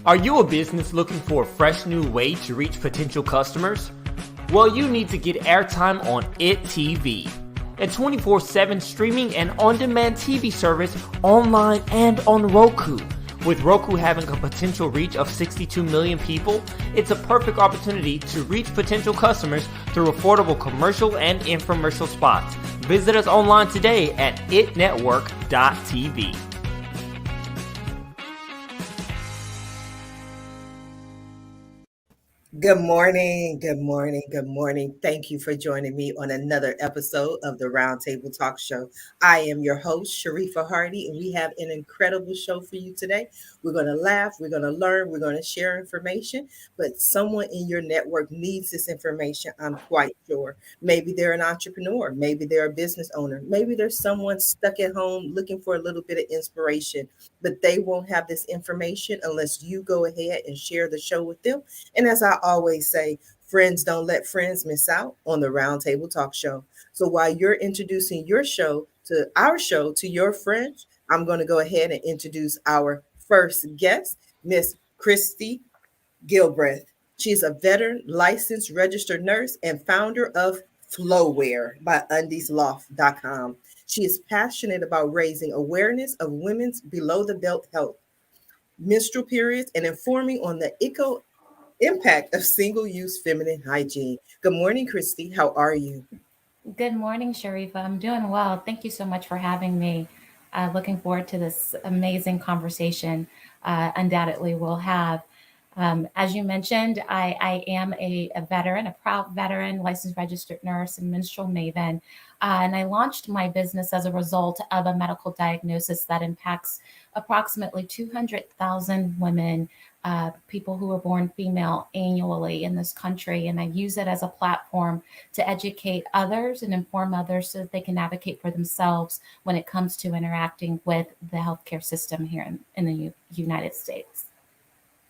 Are you a business looking for a fresh new way to reach potential customers? Well, you need to get airtime on IT TV, a 24/7 streaming and on-demand TV service online and on Roku. With Roku having a potential reach of 62 million people, it's a perfect opportunity to reach potential customers through affordable commercial and infomercial spots. Visit us online today at itnetwork.tv. Good morning, good morning, good morning. Thank you for joining me on another episode of the Roundtable Talk Show. I am your host, Sharifah Hardie, and we have an incredible show for you today. We're going to laugh, we're going to learn, we're going to share information, but someone in your network needs this information, I'm quite sure. Maybe they're an entrepreneur, maybe they're a business owner, maybe there's someone stuck at home looking for a little bit of inspiration, but they won't have this information unless you go ahead and share the show with them. And as I always say, friends don't let friends miss out on the Roundtable Talk Show. So while you're introducing your show to our show to your friends, I'm going to go ahead and introduce our first guest, Miss Christy Gilbreth. She's a veteran, licensed, registered nurse and founder of Flowwear by undiesloft.com. She is passionate about raising awareness of women's below the belt health, menstrual periods, and informing on the impact of single-use feminine hygiene. Good morning, Christy. How are you? Good morning, Sharifah. I'm doing well. Thank you so much for having me. Looking forward to this amazing conversation. Undoubtedly, we'll have. As you mentioned, I am a veteran, a proud veteran, licensed registered nurse and menstrual maven. And I launched my business as a result of a medical diagnosis that impacts approximately 200,000 women, people who are born female annually in this country. And I use it as a platform to educate others and inform others so that they can advocate for themselves when it comes to interacting with the healthcare system here in the United States.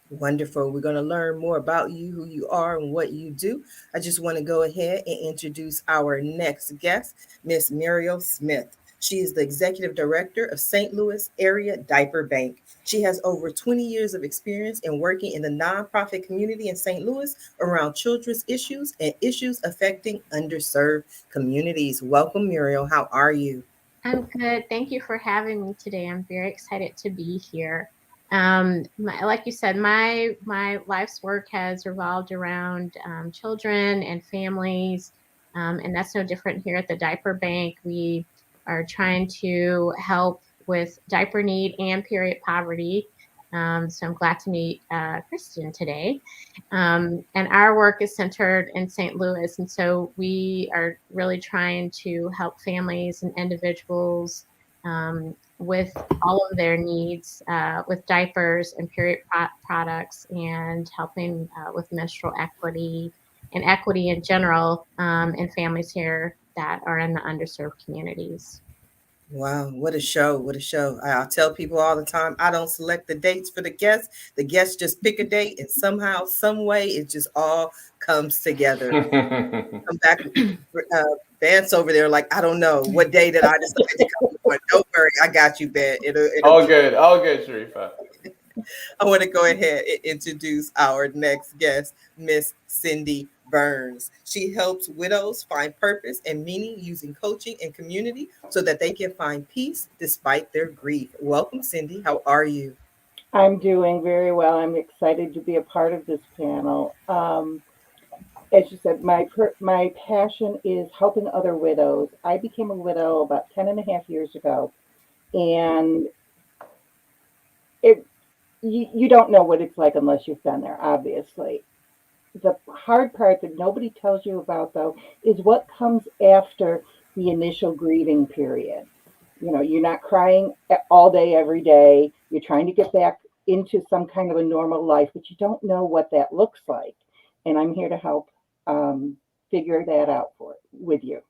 Wonderful. We're going to learn more about you, who you are, and what you do. I just want to go ahead and introduce our next guest, Miss Muriel Smith. She is the executive director of St. Louis Area Diaper Bank. She has over 20 years of experience in working in the nonprofit community in St. Louis around children's issues and issues affecting underserved communities. Welcome, Muriel. How are you? I'm good. Thank you for having me today. I'm very excited to be here. Like you said, my life's work has revolved around children and families, and that's no different here at the Diaper Bank. We are trying to help with diaper need and period poverty. So I'm glad to meet Kristen today. And our work is centered in St. Louis, and so we are really trying to help families and individuals with all of their needs with diapers and period products, and helping with menstrual equity and equity in general in families here that are in the underserved communities. Wow, what a show. What a show. I'll tell people all the time, I don't select the dates for the guests. The guests just pick a date, and somehow, some way, it just all comes together. Come back, Vance over there, like, I don't know what day that I decided to come on. Don't worry, I got you, Ben. All good, Sharifah. I want to go ahead and introduce our next guest, Miss Cindy Burns. She helps widows find purpose and meaning using coaching and community so that they can find peace despite their grief. Welcome, Cindy. How are you? I'm doing very well. I'm excited to be a part of this panel. As you said, my passion is helping other widows. I became a widow about 10 and a half years ago, and you don't know what it's like unless you've been there, obviously. The hard part that nobody tells you about, though, is what comes after the initial grieving period. You know, you're not crying all day, every day. You're trying to get back into some kind of a normal life, but you don't know what that looks like. And I'm here to help figure that out with you.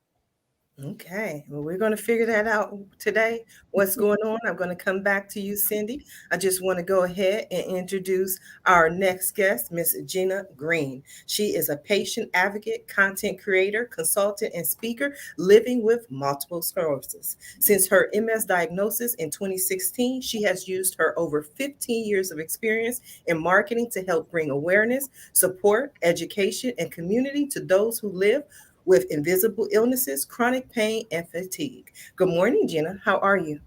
Okay, well, we're going to figure that out today. What's going on? I'm going to come back to you, Cindy. I just want to go ahead and introduce our next guest, Miss Gina Green. She is a patient advocate, content creator, consultant, and speaker living with multiple sclerosis. Since her MS diagnosis in 2016, she has used her over 15 years of experience in marketing to help bring awareness, support, education, and community to those who live with invisible illnesses, chronic pain, and fatigue. Good morning, Gina. How are you?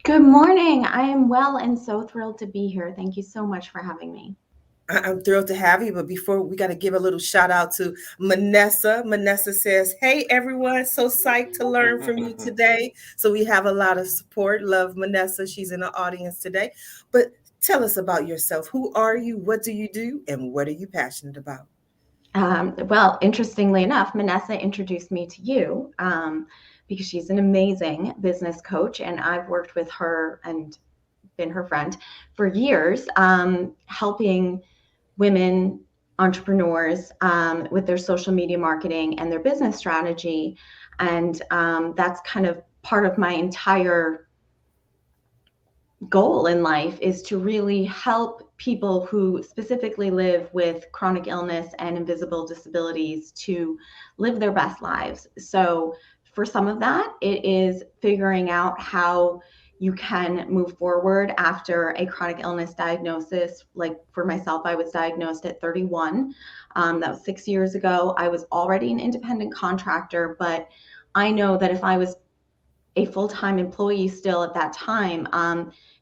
Good morning. I am well and so thrilled to be here. Thank you so much for having me. I'm thrilled to have you, but before we got to give a little shout out to Manessa. Manessa says, "Hey everyone, so psyched to learn from you today." So we have a lot of support. Love Manessa. She's in the audience today. But tell us about yourself. Who are you? What do you do? And what are you passionate about? Well, interestingly enough, Manessa introduced me to you because she's an amazing business coach, and I've worked with her and been her friend for years, helping women entrepreneurs with their social media marketing and their business strategy. And that's kind of part of my entire goal in life, is to really help people who specifically live with chronic illness and invisible disabilities to live their best lives. So for some of that, it is figuring out how you can move forward after a chronic illness diagnosis. Like for myself, I was diagnosed at 31. That was 6 years ago. I was already an independent contractor, but I know that if I was a full-time employee still at that time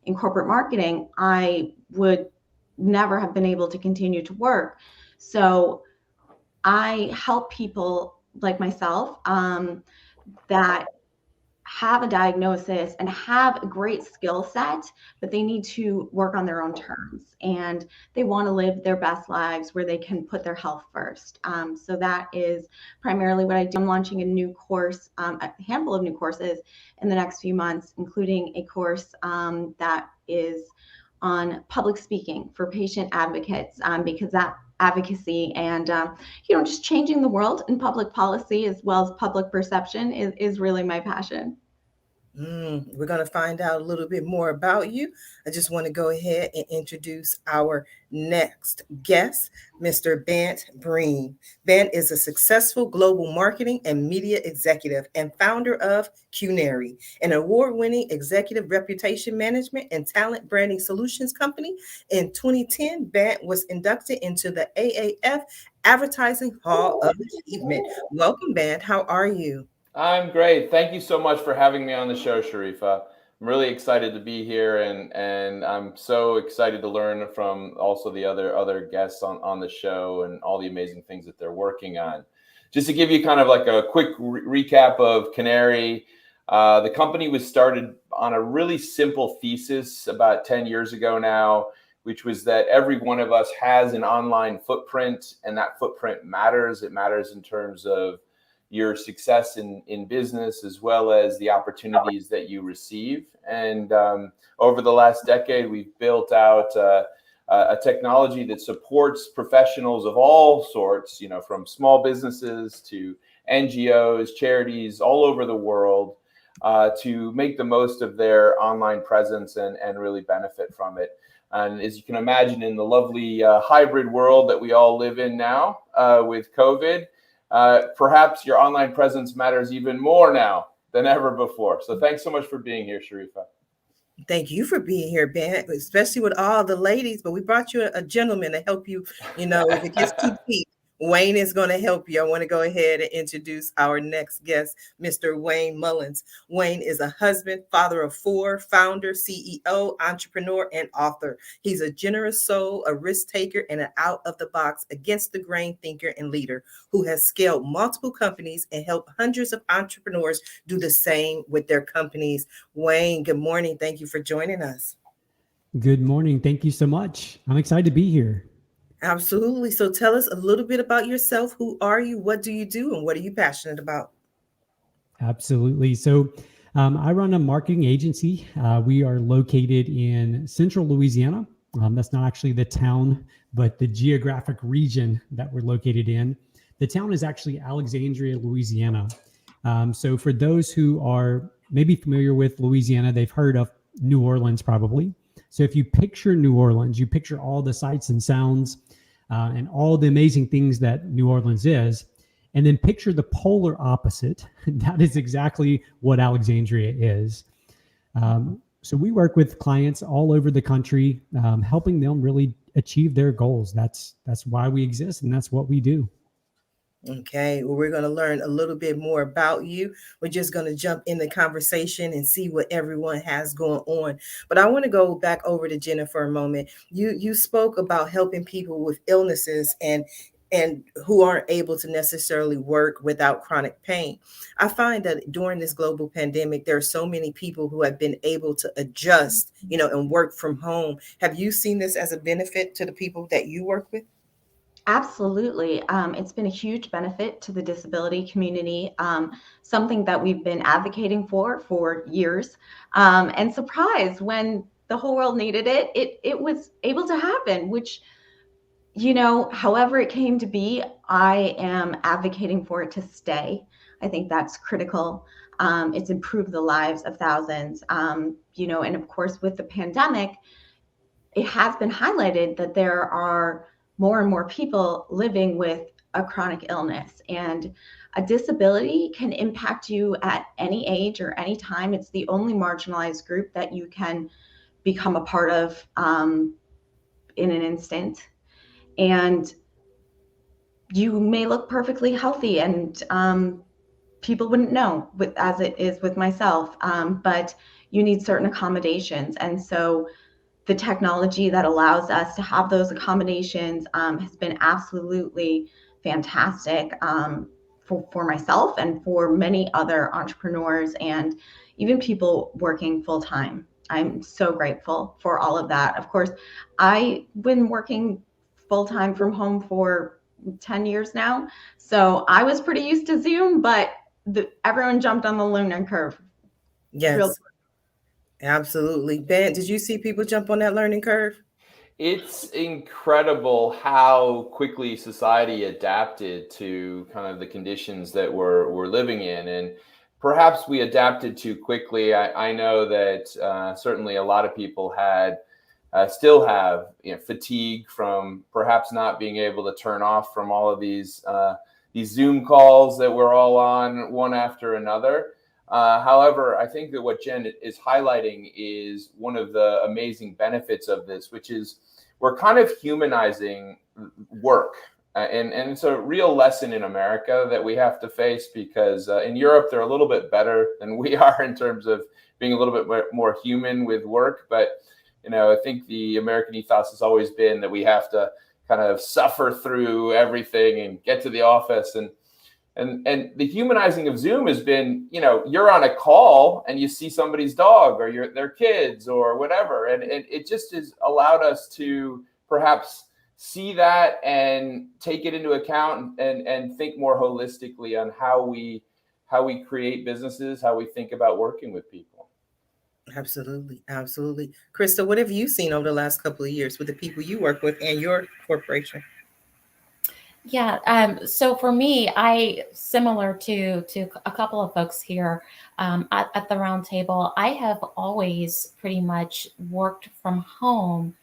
in corporate marketing, I would never have been able to continue to work. So I help people like myself that have a diagnosis and have a great skill set, but they need to work on their own terms and they want to live their best lives where they can put their health first. So that is primarily what I do. I'm launching a new course, a handful of new courses in the next few months, including a course that is on public speaking for patient advocates, because that advocacy and just changing the world in public policy as well as public perception is really my passion. We're going to find out a little bit more about you. I just want to go ahead and introduce our next guest, Mr. Bant Breen. Bant is a successful global marketing and media executive and founder of Canary, an award-winning executive reputation management and talent branding solutions company. In 2010, Bant was inducted into the AAF Advertising Hall of Achievement. Welcome, Bant. How are you? I'm great. Thank you so much for having me on the show, Sharifah. I'm really excited to be here, and I'm so excited to learn from also the other guests on the show and all the amazing things that they're working on. Just to give you kind of like a quick recap of Canary, the company was started on a really simple thesis about 10 years ago now, which was that every one of us has an online footprint, and that footprint matters. It matters in terms of your success in business, as well as the opportunities that you receive. And over the last decade, we've built out a technology that supports professionals of all sorts, from small businesses to NGOs, charities all over the world, to make the most of their online presence and really benefit from it. And as you can imagine, in the lovely hybrid world that we all live in now with COVID, perhaps your online presence matters even more now than ever before. So thanks so much for being here, Sharifah. Thank you for being here, Ben, especially with all the ladies. But we brought you a gentleman to help you, if it gets too deep. Wayne is going to help you. I want to go ahead and introduce our next guest, Mr. Wayne Mullins. Wayne is a husband, father of 4, founder, CEO, entrepreneur, and author. He's a generous soul, a risk taker, and an out-of-the-box, against-the-grain thinker and leader who has scaled multiple companies and helped hundreds of entrepreneurs do the same with their companies. Wayne, good morning. Thank you for joining us. Good morning. Thank you so much. I'm excited to be here. Absolutely. So tell us a little bit about yourself. Who are you? What do you do? And what are you passionate about? Absolutely. So I run a marketing agency. We are located in central Louisiana. That's not actually the town, but the geographic region that we're located in. The town is actually Alexandria, Louisiana. So for those who are maybe familiar with Louisiana, they've heard of New Orleans probably. So if you picture New Orleans, you picture all the sights and sounds and all the amazing things that New Orleans is, and then picture the polar opposite. That is exactly what Alexandria is. So we work with clients all over the country, helping them really achieve their goals. That's why we exist, and that's what we do. Okay, well, we're going to learn a little bit more about you. We're just going to jump in the conversation and see what everyone has going on. But I want to go back over to Jenna for a moment. You spoke about helping people with illnesses and who aren't able to necessarily work without chronic pain. I find that during this global pandemic, there are so many people who have been able to adjust, and work from home. Have you seen this as a benefit to the people that you work with? Absolutely. It's been a huge benefit to the disability community, something that we've been advocating for years. And surprised when the whole world needed it, it was able to happen, which, however it came to be, I am advocating for it to stay. I think that's critical. It's improved the lives of thousands, and of course, with the pandemic, it has been highlighted that there are more and more people living with a chronic illness, and a disability can impact you at any age or any time. It's the only marginalized group that you can become a part of in an instant. And you may look perfectly healthy and people wouldn't know, as it is with myself, but you need certain accommodations. And so the technology that allows us to have those accommodations has been absolutely fantastic for myself and for many other entrepreneurs and even people working full time. I'm so grateful for all of that. Of course, I've been working full time from home for 10 years now, so I was pretty used to Zoom, but everyone jumped on the learning curve. Yes. Absolutely. Ben, did you see people jump on that learning curve? It's incredible how quickly society adapted to kind of the conditions that we're living in. And perhaps we adapted too quickly. I know that certainly a lot of people still have fatigue from perhaps not being able to turn off from all of these Zoom calls that we're all on one after another. However, I think that what Jen is highlighting is one of the amazing benefits of this, which is we're kind of humanizing work. And it's a real lesson in America that we have to face, because in Europe, they're a little bit better than we are in terms of being a little bit more human with work. But, I think the American ethos has always been that we have to kind of suffer through everything and get to the office. And the humanizing of Zoom has been, you're on a call and you see somebody's dog or their kids or whatever. And it just has allowed us to perhaps see that and take it into account and think more holistically on how we create businesses, how we think about working with people. Absolutely. Absolutely. Krista, what have you seen over the last couple of years with the people you work with and your corporation? Yeah. So for me, similar to a couple of folks here at the round table, I have always pretty much worked from home,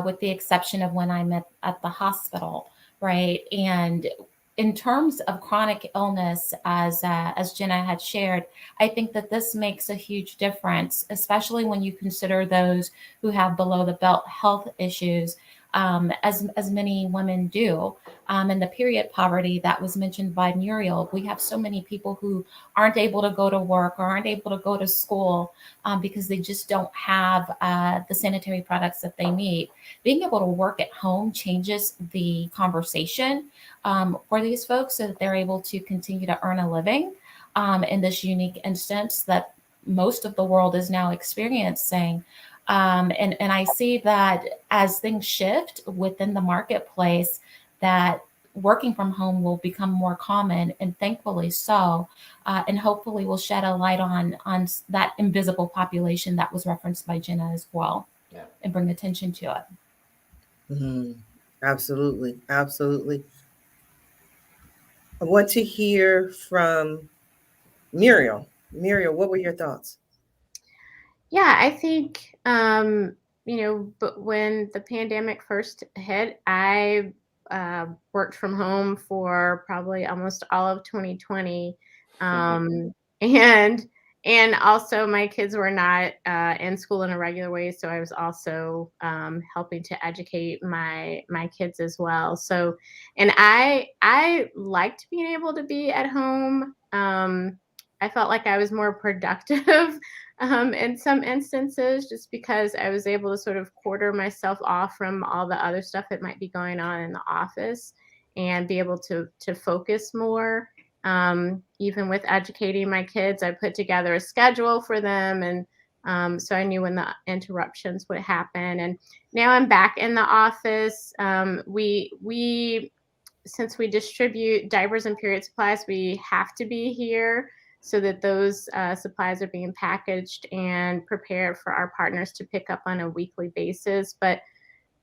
with the exception of when I'm at the hospital, right? And in terms of chronic illness, as Jenna had shared, I think that this makes a huge difference, especially when you consider those who have below the belt health issues, as many women do. And the period poverty that was mentioned by Muriel, we have so many people who aren't able to go to work or aren't able to go to school because they just don't have the sanitary products that they need. Being able to work at home changes the conversation for these folks so that they're able to continue to earn a living in this unique instance that most of the world is now experiencing. And I see that as things shift within the marketplace, that working from home will become more common, and thankfully so, and hopefully will shed a light on that invisible population that was referenced by Gina as well, and bring attention to it. Mm-hmm. Absolutely. Absolutely. I want to hear from Muriel, what were your thoughts? Yeah, I think, but when the pandemic first hit, I worked from home for probably almost all of 2020. And also my kids were not in school in a regular way, so I was also helping to educate my kids as well. So, and I liked being able to be at home. I felt like I was more productive in some instances, just because I was able to sort of quarter myself off from all the other stuff that might be going on in the office and be able to focus more. Even with educating my kids, I put together a schedule for them, and so I knew when the interruptions would happen. And now I'm back in the office. We since we distribute diapers and period supplies, we have to be here so that those supplies are being packaged and prepared for our partners to pick up on a weekly basis. But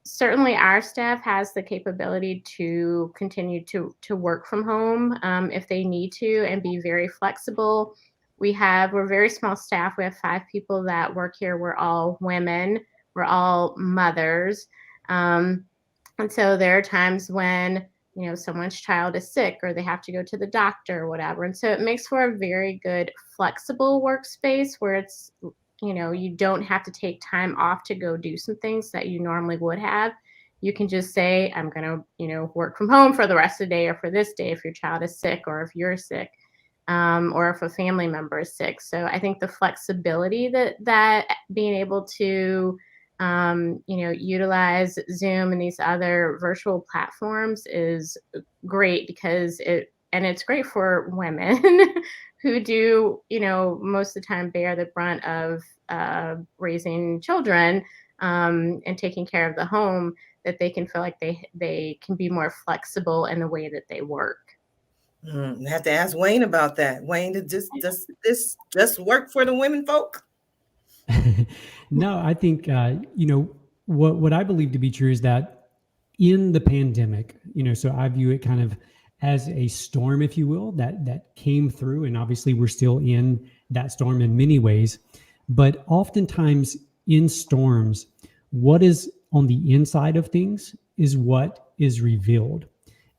certainly our staff has the capability to continue to work from home if they need to, and be very flexible. We're a very small staff. We have 5 people that work here. We're all women. We're all mothers. And so there are times when someone's child is sick or they have to go to the doctor or whatever. And so it makes for a very good flexible workspace where it's, you don't have to take time off to go do some things that you normally would have. You can just say, I'm going to, work from home for the rest of the day, or for this day if your child is sick, or if you're sick, or if a family member is sick. So I think the flexibility that being able to utilize Zoom and these other virtual platforms is great, because it's great for women who do, most of the time bear the brunt of raising children and taking care of the home, that they can feel like they can be more flexible in the way that they work. I have to ask Wayne about that. Wayne, does this just work for the women folk? No, I think what I believe to be true is that in the pandemic, so I view it kind of as a storm, if you will, that came through, and obviously we're still in that storm in many ways. But oftentimes in storms, what is on the inside of things is what is revealed.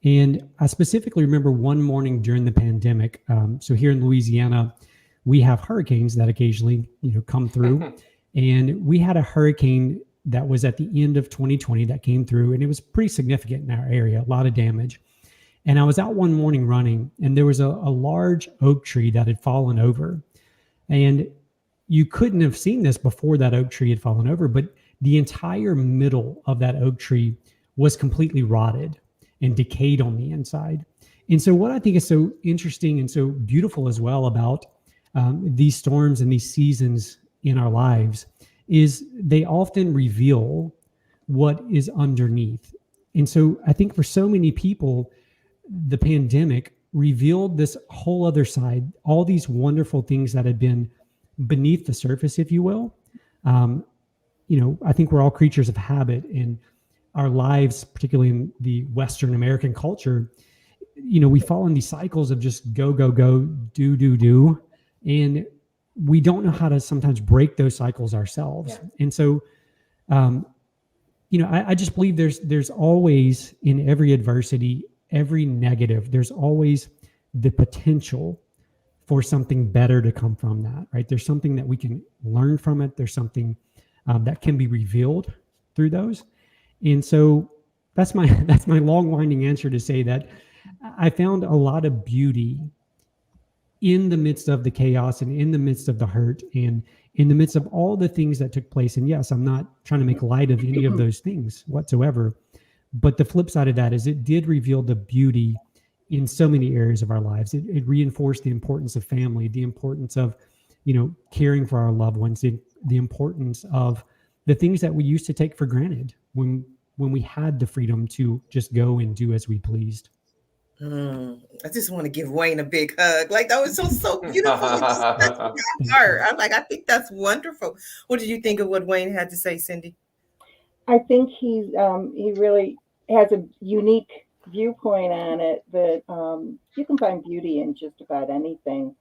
And I specifically remember one morning during the pandemic. So here in Louisiana, we have hurricanes that occasionally, come through. And we had a hurricane that was at the end of 2020 that came through, and it was pretty significant in our area, a lot of damage. And I was out one morning running, and there was a large oak tree that had fallen over. And you couldn't have seen this before that oak tree had fallen over, but the entire middle of that oak tree was completely rotted and decayed on the inside. And so what I think is so interesting and so beautiful as well about these storms and these seasons in our lives is they often reveal what is underneath. And so I think for so many people, the pandemic revealed this whole other side, all these wonderful things that had been beneath the surface, if you will. I think we're all creatures of habit, and our lives, particularly in the Western American culture, we fall in these cycles of just go, go, go, do, do, do. And we don't know how to sometimes break those cycles ourselves. Yeah. And so, I just believe there's always, in every adversity, every negative, there's always the potential for something better to come from that, right? There's something that we can learn from it. There's something that can be revealed through those. And so that's my long winding answer to say that I found a lot of beauty in the midst of the chaos and in the midst of the hurt and in the midst of all the things that took place. And yes, I'm not trying to make light of any of those things whatsoever. But the flip side of that is it did reveal the beauty in so many areas of our lives. It reinforced the importance of family, the importance of, caring for our loved ones, the importance of the things that we used to take for granted when we had the freedom to just go and do as we pleased. I just want to give Wayne a big hug. Like, that was so beautiful. I think that's wonderful. What did you think of what Wayne had to say, Cindy? I think he really has a unique viewpoint on it, that you can find beauty in just about anything.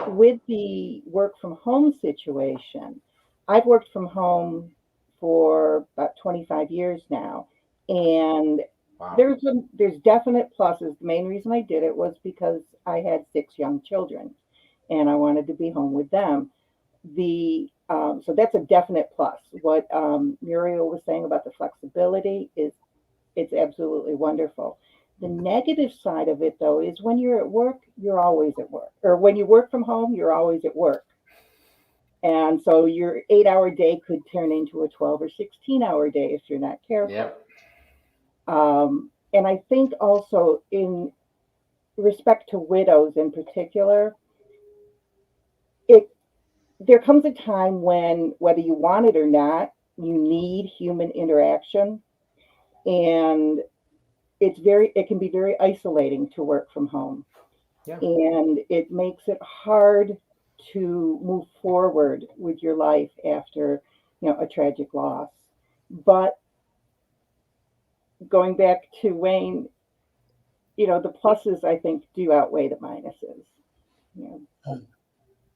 with the work from home situation, I've worked from home for about 25 years now, and Wow. there's definite pluses. The main reason I did it was because I had 6 young children, and I wanted to be home with them. So that's a definite plus. What Muriel was saying about the flexibility it's absolutely wonderful. The negative side of it, though, is when you're at work, you're always at work. Or when you work from home, you're always at work. And so your 8-hour day could turn into a 12 or 16-hour day if you're not careful. Yep. And I think also in respect to widows in particular, there comes a time when, whether you want it or not, you need human interaction. And it can be very isolating to work from home. Yeah. And it makes it hard to move forward with your life after, a tragic loss. But going back to Wayne, the pluses, I think, do outweigh the minuses.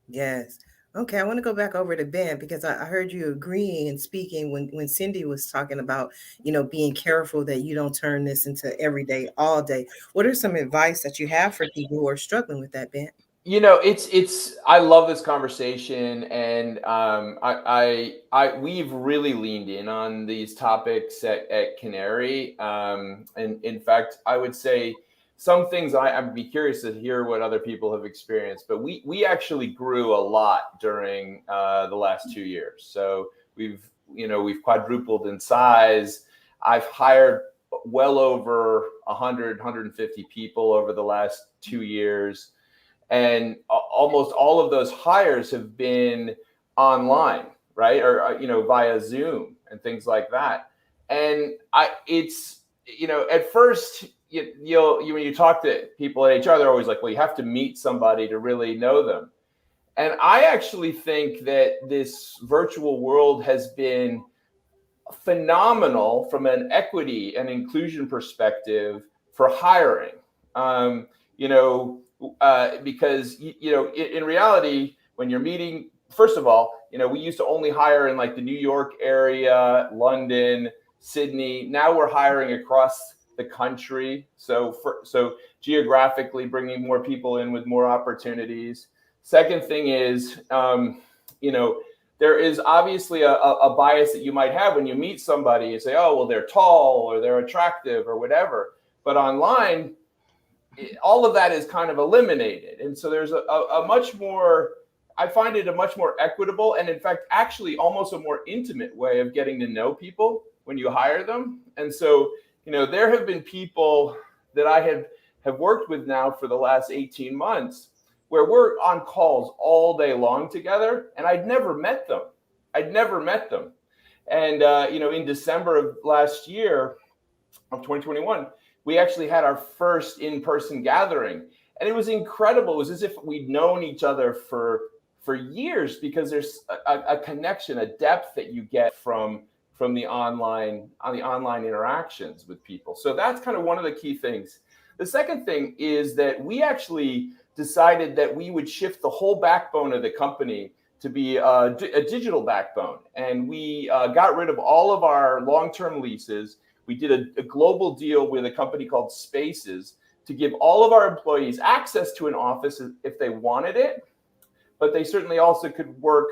Yes. Okay, I want to go back over to Ben because I heard you agreeing and speaking when Cindy was talking about, being careful that you don't turn this into every day, all day. What are some advice that you have for people who are struggling with that, Ben? I love this conversation, and we've really leaned in on these topics at Canary. And in fact, I would say some things I'd be curious to hear what other people have experienced, but we actually grew a lot during the last 2 years. So we've quadrupled in size. I've hired well over 150 people over the last 2 years. And almost all of those hires have been online, right? Or, via Zoom and things like that. And at first, when you talk to people at HR, they're always like, well, you have to meet somebody to really know them. And I actually think that this virtual world has been phenomenal from an equity and inclusion perspective for hiring. Because in reality, when you're meeting, first of all, we used to only hire in like the New York area, London, Sydney. Now we're hiring across the country. So geographically bringing more people in with more opportunities. Second thing is, there is obviously a bias that you might have when you meet somebody and say, oh, well, they're tall or they're attractive or whatever. But online, all of that is kind of eliminated. And so there's a much more, I find it a much more equitable and in fact, actually almost a more intimate way of getting to know people when you hire them. And so, there have been people that I have worked with now for the last 18 months where we're on calls all day long together and I'd never met them. And, in December of last year of 2021, we actually had our first in-person gathering and it was incredible. It was as if we'd known each other for years because there's a connection, a depth that you get from the online interactions with people. So that's kind of one of the key things. The second thing is that we actually decided that we would shift the whole backbone of the company to be a digital backbone. And we got rid of all of our long-term leases. We did a global deal with a company called Spaces to give all of our employees access to an office if they wanted it, but they certainly also could work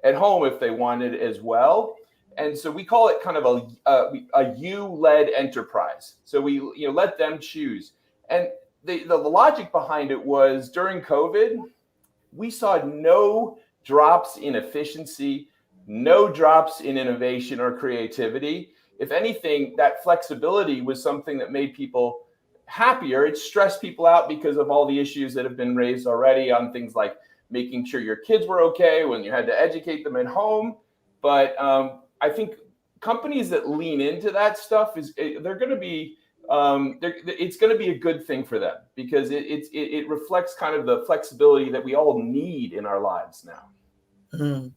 at home if they wanted as well. And so we call it kind of a you-led enterprise. So we let them choose. And the logic behind it was during COVID, we saw no drops in efficiency, no drops in innovation or creativity. If anything, that flexibility was something that made people happier. It stressed people out because of all the issues that have been raised already on things like making sure your kids were okay when you had to educate them at home. But I think companies that lean into that stuff they're going to be it's going to be a good thing for them because it reflects kind of the flexibility that we all need in our lives now. Mm.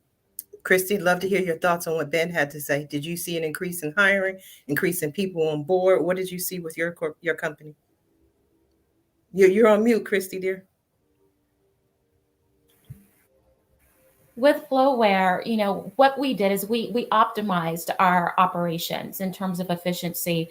Christy, love to hear your thoughts on what Ben had to say. Did you see an increase in hiring, increase in people on board? What did you see with your company? You're on mute, Christy, dear. with Flowware, you know, what we did is we optimized our operations in terms of efficiency,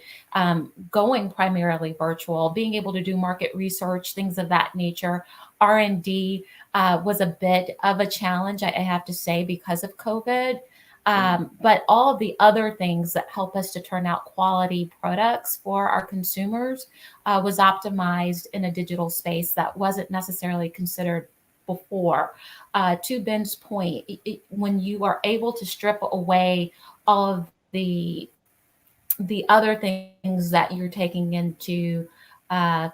going primarily virtual, being able to do market research, things of that nature. R&D was a bit of a challenge, I have to say, because of COVID. But all of the other things that help us to turn out quality products for our consumers was optimized in a digital space that wasn't necessarily considered before. To Ben's point, when you are able to strip away all of the other things that you're taking into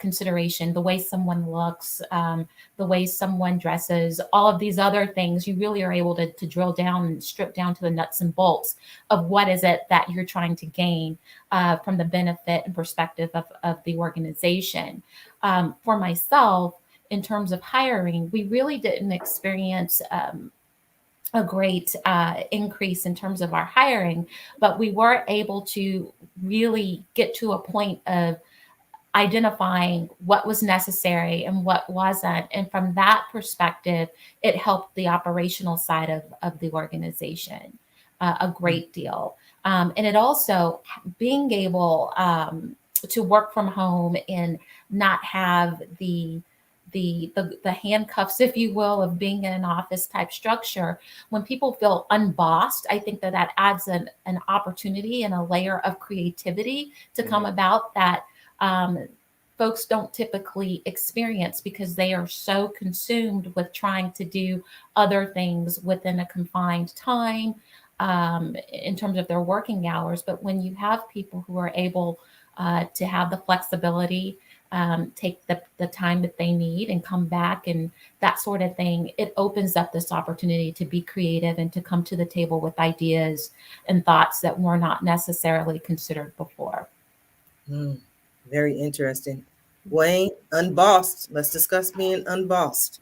consideration, the way someone looks, the way someone dresses, all of these other things, you really are able to drill down and strip down to the nuts and bolts of what is it that you're trying to gain from the benefit and perspective of the organization. For myself, in terms of hiring, we really didn't experience a great increase in terms of our hiring, but we were able to really get to a point of identifying what was necessary and what wasn't. And from that perspective, it helped the operational side of the organization a great deal. And it also, being able to work from home and not have the handcuffs, if you will, of being in an office type structure. When people feel unbossed, I think that adds an opportunity and a layer of creativity to come about that folks don't typically experience, because they are so consumed with trying to do other things within a confined time in terms of their working hours. But when you have people who are able to have the flexibility, take the time that they need and come back and that sort of thing, it opens up this opportunity to be creative and to come to the table with ideas and thoughts that were not necessarily considered before. Very interesting. Wayne, unbossed. Let's discuss being unbossed.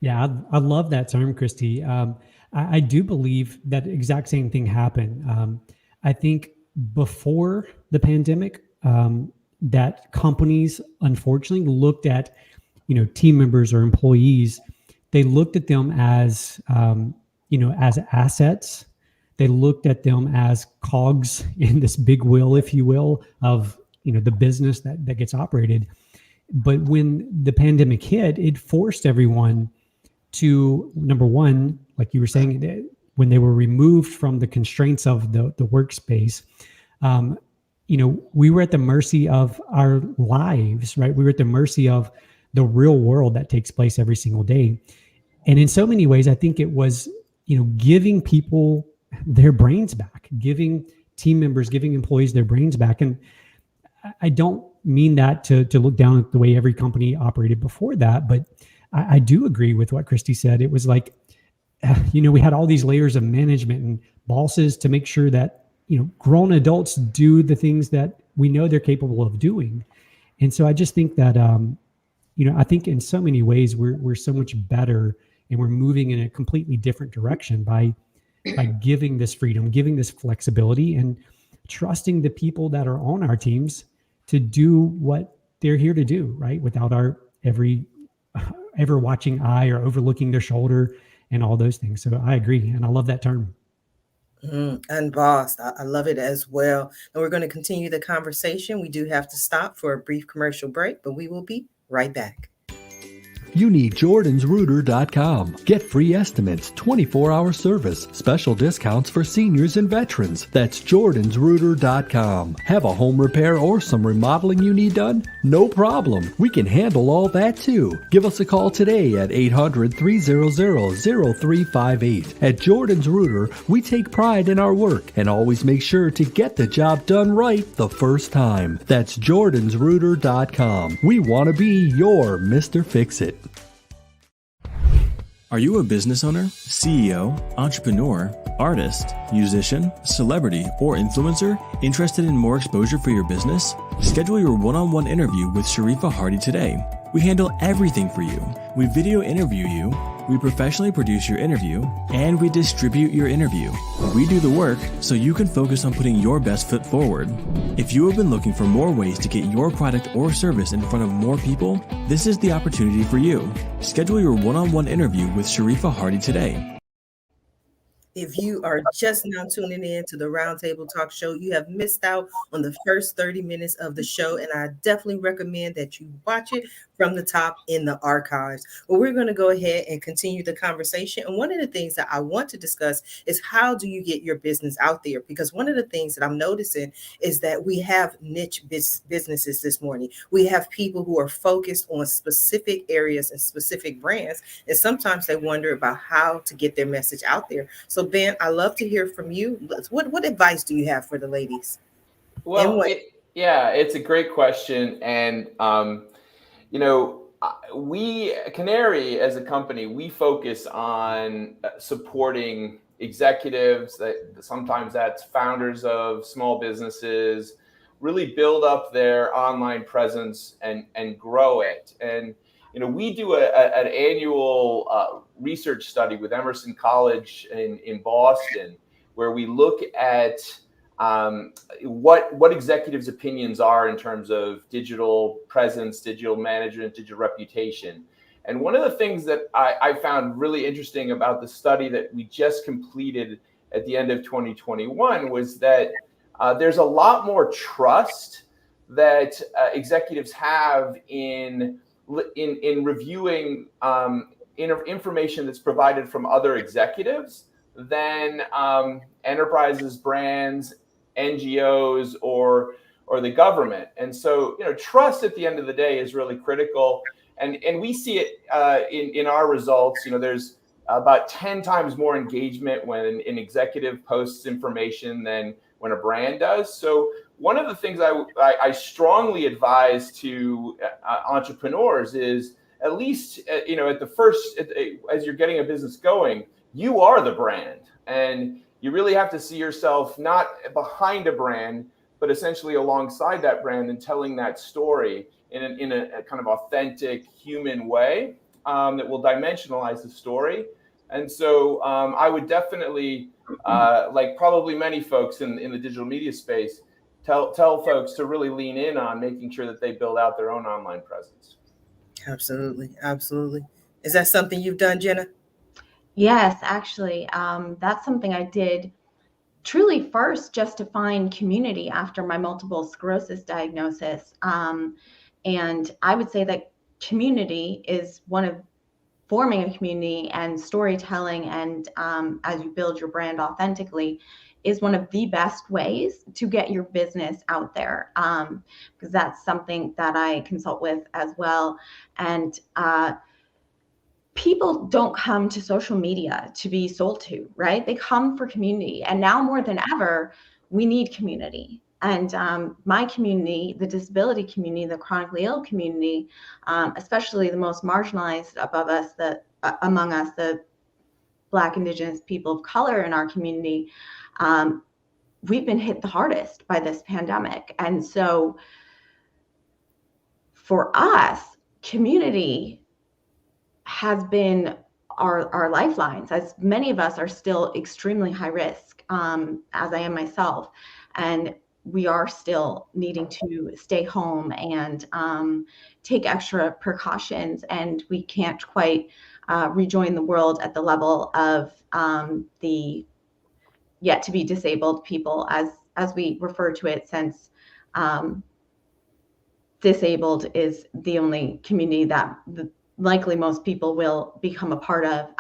Yeah, I love that term, Christy. I do believe that exact same thing happened. I think before the pandemic, that companies unfortunately looked at, team members or employees. They looked at them as, as assets. They looked at them as cogs in this big wheel, if you will, of the business that gets operated. But when the pandemic hit, it forced everyone to, number one, like you were saying, when they were removed from the constraints of the workspace, we were at the mercy of our lives, right? We were at the mercy of the real world that takes place every single day. And in so many ways, I think it was, giving people their brains back, giving team members, giving employees their brains back. And I don't mean that to look down at the way every company operated before that, but I do agree with what Christy said. It was like, we had all these layers of management and bosses to make sure that, grown adults do the things that we know they're capable of doing. And so I just think that, I think in so many ways we're so much better, and we're moving in a completely different direction by giving this freedom, giving this flexibility, and trusting the people that are on our teams to do what they're here to do, right? Without our ever watching eye or overlooking their shoulder and all those things. So I agree. And I love that term. Unbossed. I love it as well. And we're going to continue the conversation. We do have to stop for a brief commercial break, but we will be right back. You need jordansrooter.com. Get free estimates, 24-hour service, special discounts for seniors and veterans. That's jordansrooter.com. Have a home repair or some remodeling you need done? No problem. We can handle all that too. Give us a call today at 800-300-0358. At Jordan's Rooter, we take pride in our work and always make sure to get the job done right the first time. That's jordansrooter.com. We want to be your Mr. Fix-It. Are you a business owner, CEO, entrepreneur, artist, musician, celebrity, or influencer interested in more exposure for your business? Schedule your one-on-one interview with Sharifah Hardie today. We handle everything for you. We video interview you, we professionally produce your interview, and we distribute your interview. We do the work so you can focus on putting your best foot forward. If you have been looking for more ways to get your product or service in front of more people, this is the opportunity for you. Schedule your one-on-one interview with Sharifah Hardie today. If you are just now tuning in to the Roundtable Talk Show, you have missed out on the first 30 minutes of the show, and I definitely recommend that you watch it from the top in the archives. But we're going to go ahead and continue the conversation. And one of the things that I want to discuss is how do you get your business out there? Because one of the things that I'm noticing is that we have niche businesses this morning. We have people who are focused on specific areas and specific brands, and sometimes they wonder about how to get their message out there. So Ben, I love to hear from you. What advice do you have for the ladies? Well, it's a great question. And, we, Canary as a company, we focus on supporting executives, that sometimes that's founders of small businesses, really build up their online presence and grow it. And we do an annual research study with Emerson College in Boston, where we look at what executives' opinions are in terms of digital presence, digital management, digital reputation. And one of the things that I found really interesting about the study that we just completed at the end of 2021 was that there's a lot more trust that executives have in reviewing information that's provided from other executives than enterprises, brands, NGOs, or the government. And so, trust at the end of the day is really critical. And we see it in our results. There's about 10 times more engagement when an executive posts information than when a brand does. So one of the things I strongly advise to entrepreneurs is, at least at the first, as you're getting a business going, you are the brand, and you really have to see yourself not behind a brand, but essentially alongside that brand and telling that story in a kind of authentic human way that will dimensionalize the story. And so I would definitely, like probably many folks in the digital media space, tell folks to really lean in on making sure that they build out their own online presence. Absolutely. Absolutely. Is that something you've done, Jenna? Yes, actually, that's something I did truly first just to find community after my multiple sclerosis diagnosis. And I would say that community is one of forming a community, and storytelling, and as you build your brand authentically, is one of the best ways to get your business out there, because that's something that I consult with as well. And people don't come to social media to be sold to, right? They come for community. And now more than ever, we need community. And my community, the disability community, the chronically ill community, especially the most marginalized among us, the Black, Indigenous, people of color in our community, we've been hit the hardest by this pandemic. And so for us, community has been our lifelines, as many of us are still extremely high risk, as I am myself. And we are still needing to stay home and take extra precautions, and we can't quite rejoin the world at the level of the yet to be disabled people, as we refer to it, since disabled is the only community that likely most people will become a part of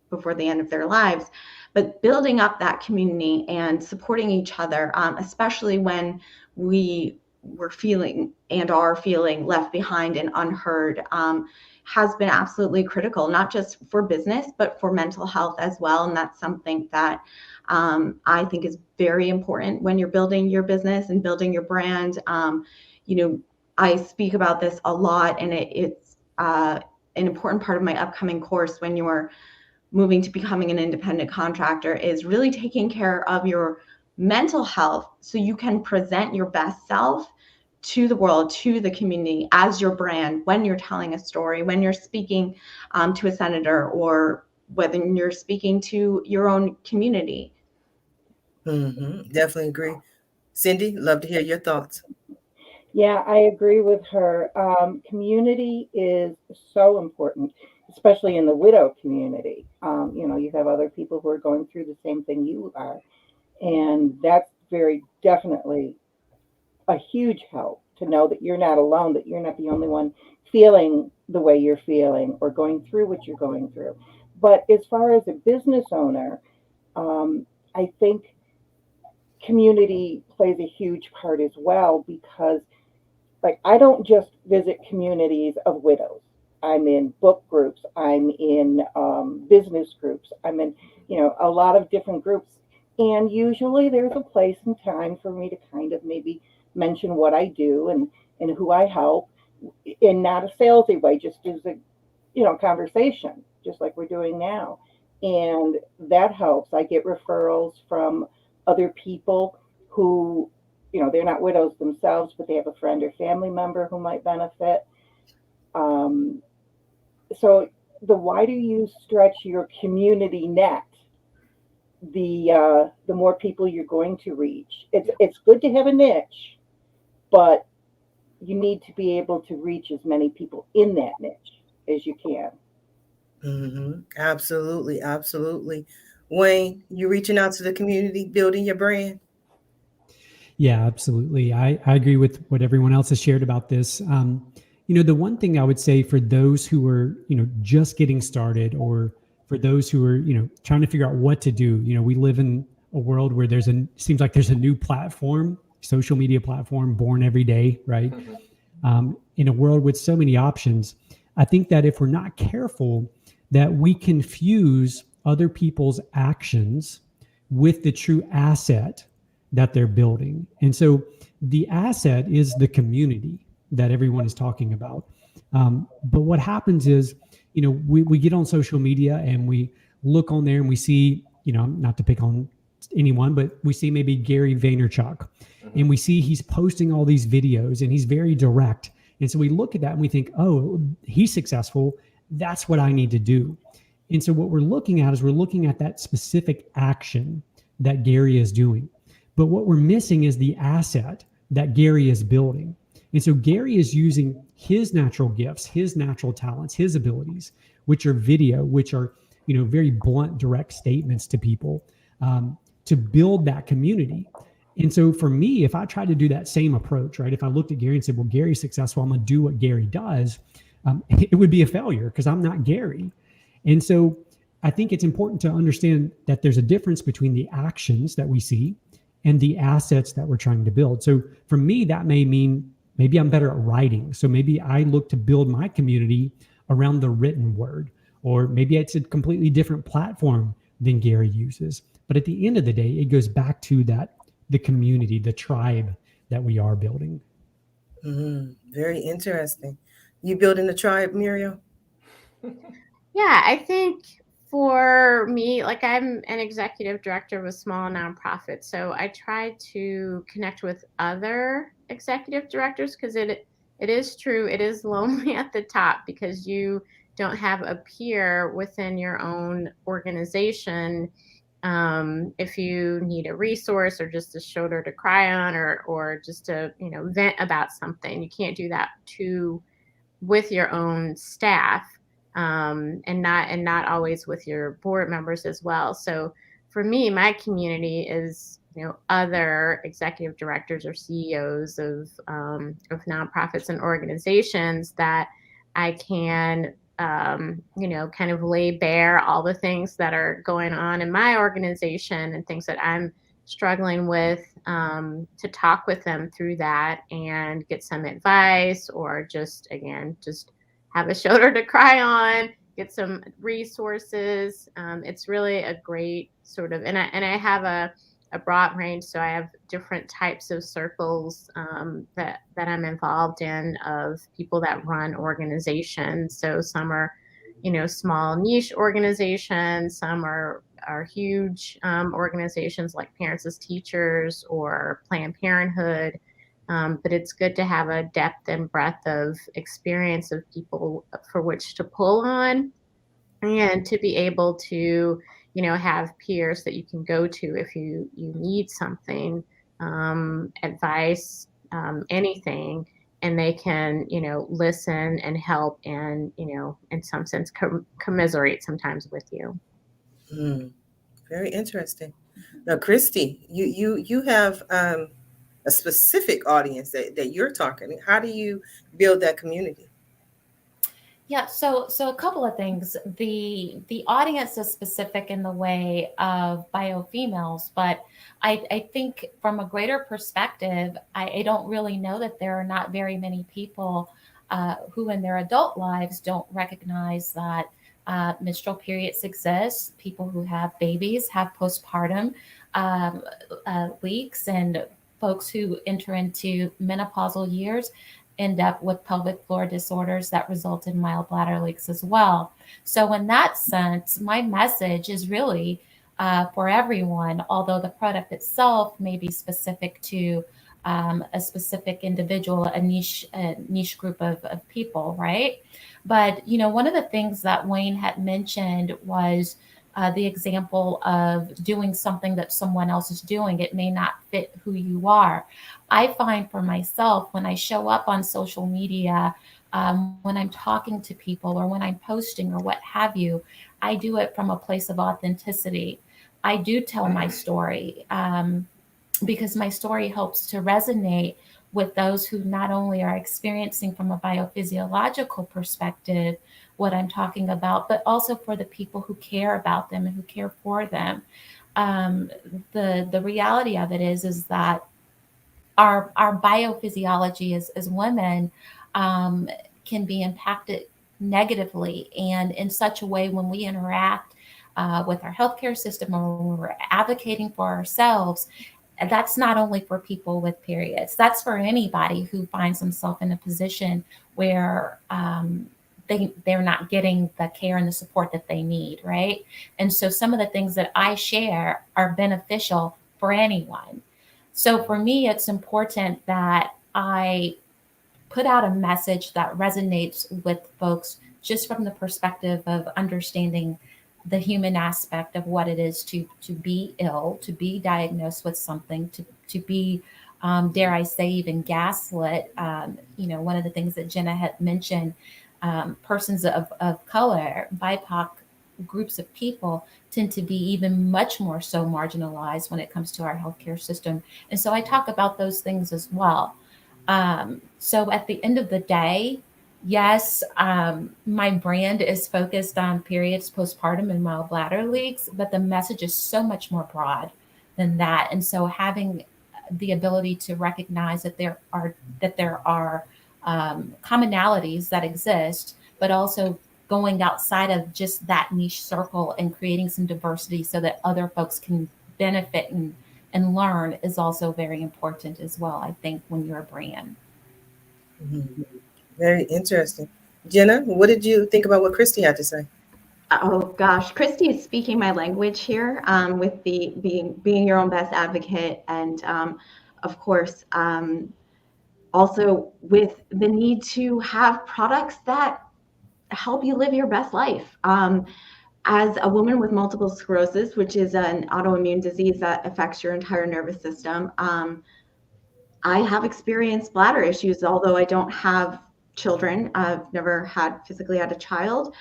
before the end of their lives. But building up that community and supporting each other, especially when we were feeling and are feeling left behind and unheard, has been absolutely critical, not just for business, but for mental health as well. And that's something that I think is very important when you're building your business and building your brand. I speak about this a lot, and it's an important part of my upcoming course when you're moving to becoming an independent contractor, is really taking care of your mental health so you can present your best self to the world, to the community, as your brand, when you're telling a story, when you're speaking to a senator, or whether you're speaking to your own community. Definitely agree. Cindy, love to hear your thoughts. Yeah, I agree with her. Community is so important, especially in the widow community. You have other people who are going through the same thing you are. And that's very definitely a huge help to know that you're not alone, that you're not the only one feeling the way you're feeling or going through what you're going through. But as far as a business owner, I think community plays a huge part as well, because like I don't just visit communities of widows. I'm in book groups. I'm in business groups. I'm in, a lot of different groups. And usually there's a place and time for me to kind of maybe mention what I do and who I help, in not a salesy way, just as a, conversation, just like we're doing now. And that helps. I get referrals from other people who, they're not widows themselves, but they have a friend or family member who might benefit. So the wider you stretch your community net, the more people you're going to reach. It's good to have a niche, but you need to be able to reach as many people in that niche as you can. Absolutely, absolutely. Wayne, you reaching out to the community, building your brand? Yeah, absolutely. I agree with what everyone else has shared about this. The one thing I would say for those who are, just getting started, or for those who are, trying to figure out what to do, we live in a world where seems like there's a new platform, social media platform born every day, right? In a world with so many options, I think that if we're not careful, that we confuse other people's actions with the true asset that they're building. And so the asset is the community that everyone is talking about. But what happens is, we get on social media and we look on there and we see, not to pick on anyone, but we see maybe Gary Vaynerchuk, and we see he's posting all these videos and he's very direct. And so we look at that and we think, oh, he's successful. That's what I need to do. And so what we're looking at that specific action that Gary is doing. But what we're missing is the asset that Gary is building. And so Gary is using his natural gifts, his natural talents, his abilities, which are video, which are, very blunt, direct statements to people, to build that community. And so for me, if I try to do that same approach, right, if I looked at Gary and said, well, Gary's successful, I'm going to do what Gary does, it would be a failure because I'm not Gary. And so I think it's important to understand that there's a difference between the actions that we see and the assets that we're trying to build. So for me, that may mean maybe I'm better at writing. So maybe I look to build my community around the written word, or maybe it's a completely different platform than Gary uses. But at the end of the day, it goes back to the community, the tribe that we are building. Very interesting. You building the tribe, Muriel? Yeah, I think for me, like I'm an executive director of a small nonprofit, so I try to connect with other executive directors, because it is true, it is lonely at the top because you don't have a peer within your own organization. If you need a resource or just a shoulder to cry on, or just to vent about something, you can't do that with your own staff. And not always with your board members as well. So for me, my community is other executive directors or CEOs of nonprofits and organizations that I can kind of lay bare all the things that are going on in my organization and things that I'm struggling with, to talk with them through that and get some advice, or just have a shoulder to cry on, get some resources. It's really a great sort of, and I have a broad range. So I have different types of circles that I'm involved in, of people that run organizations. So some are, small niche organizations. Some are huge organizations like Parents as Teachers or Planned Parenthood. But it's good to have a depth and breadth of experience of people for which to pull on, and to be able to, have peers that you can go to if you need something, advice, anything. and they can, listen and help and, in some sense, commiserate sometimes with you. Very interesting. Now, Christy, you have a specific audience that you're targeting. How do you build that community? Yeah, so a couple of things. The audience is specific in the way of bio females, but I think from a greater perspective, I don't really know that there are not very many people who in their adult lives don't recognize that menstrual periods exist. People who have babies have postpartum leaks, and folks who enter into menopausal years end up with pelvic floor disorders that result in mild bladder leaks as well. So in that sense, my message is really for everyone, although the product itself may be specific to a specific individual, a niche group of people, right? But, one of the things that Wayne had mentioned was the example of doing something that someone else is doing. It may not fit who you are. I find for myself, when I show up on social media, when I'm talking to people or when I'm posting or what have you, I do it from a place of authenticity. I do tell my story because my story helps to resonate with those who not only are experiencing from a biophysiological perspective what I'm talking about, but also for the people who care about them and who care for them. The reality of it is that our biophysiology as women can be impacted negatively, and in such a way when we interact with our healthcare system or when we're advocating for ourselves. And that's not only for people with periods, that's for anybody who finds themselves in a position where they're not getting the care and the support that they need, right? And so some of the things that I share are beneficial for anyone. So for me, it's important that I put out a message that resonates with folks just from the perspective of understanding the human aspect of what it is to be ill, to be diagnosed with something, to be, dare I say, even gaslit. One of the things that Gina had mentioned, persons of color, BIPOC groups of people tend to be even much more so marginalized when it comes to our healthcare system. And so I talk about those things as well. So at the end of the day, yes, my brand is focused on periods, postpartum, and mild bladder leaks, but the message is so much more broad than that. And so having the ability to recognize that there are commonalities that exist, but also going outside of just that niche circle and creating some diversity so that other folks can benefit and learn is also very important as well, I think, when you're a brand. Very interesting. Jenna, what did you think about what Christy had to say? Oh gosh, Christy is speaking my language here with the being your own best advocate, and of course also with the need to have products that help you live your best life. As a woman with multiple sclerosis, which is an autoimmune disease that affects your entire nervous system, I have experienced bladder issues, although I don't have children. I've never physically had a child.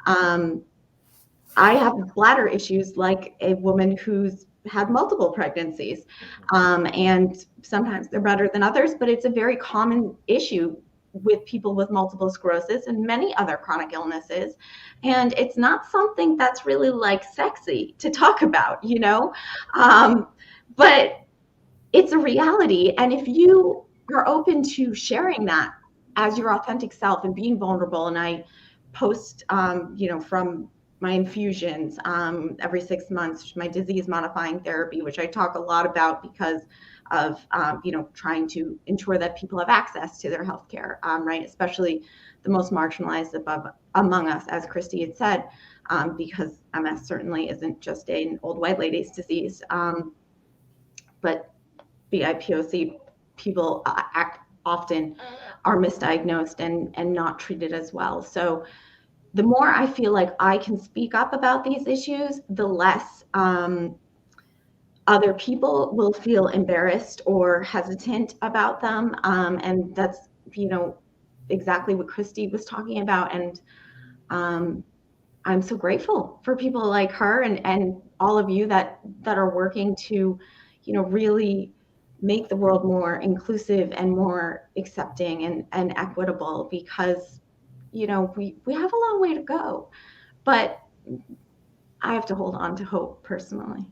I have bladder issues like a woman who's had multiple pregnancies. And sometimes they're better than others, but it's a very common issue with people with multiple sclerosis and many other chronic illnesses. And it's not something that's really like sexy to talk about, but it's a reality. And if you are open to sharing that as your authentic self and being vulnerable, and I post, from my infusions every 6 months, my disease modifying therapy, which I talk a lot about because of, trying to ensure that people have access to their healthcare, right? Especially the most marginalized among us, as Christy had said, because MS certainly isn't just an old white lady's disease, but BIPOC people often are misdiagnosed and not treated as well. So the more I feel like I can speak up about these issues, the less other people will feel embarrassed or hesitant about them. And that's exactly what Christy was talking about. And I'm so grateful for people like her and all of you that are working to, really make the world more inclusive and more accepting and equitable, because, we have a long way to go, but I have to hold on to hope personally.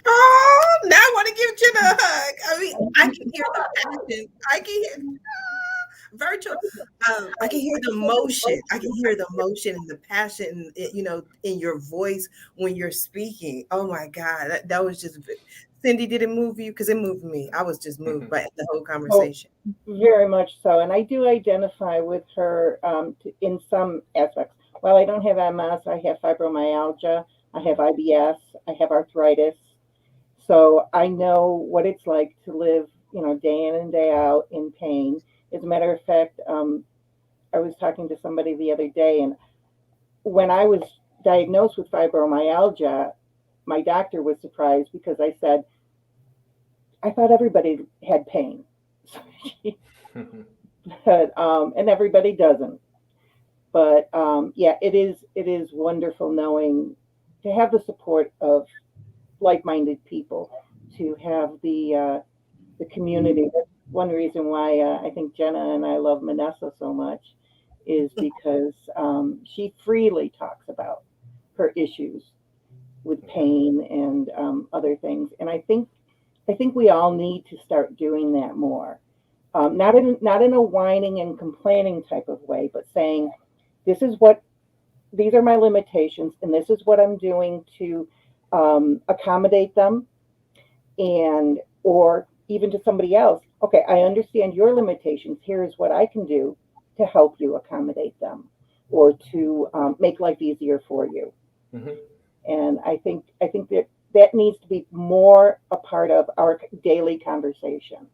Oh, now I want to give Jenna a hug. I mean, I can hear the passion. I can hear virtual. I can hear the emotion. I can hear the emotion and the passion, in your voice when you're speaking. Oh my God, that was just. Cindy, did it move you? Because it moved me. I was just moved by the whole conversation. Very much so. And I do identify with her in some aspects. While I don't have MS, I have fibromyalgia, I have IBS, I have arthritis. So I know what it's like to live, day in and day out in pain. As a matter of fact, I was talking to somebody the other day, and when I was diagnosed with fibromyalgia, my doctor was surprised because I said, I thought everybody had pain. But, and everybody doesn't. But yeah, it is wonderful knowing to have the support of like-minded people, to have the community. That's one reason why I think Jenna and I love Manessa so much, is because she freely talks about her issues with pain and other things. And I think we all need to start doing that more. Not in a whining and complaining type of way, but saying, these are my limitations, and this is what I'm doing to accommodate them, or even to somebody else. Okay, I understand your limitations. Here is what I can do to help you accommodate them, or to make life easier for you. Mm-hmm. And I think that needs to be more a part of our daily conversation.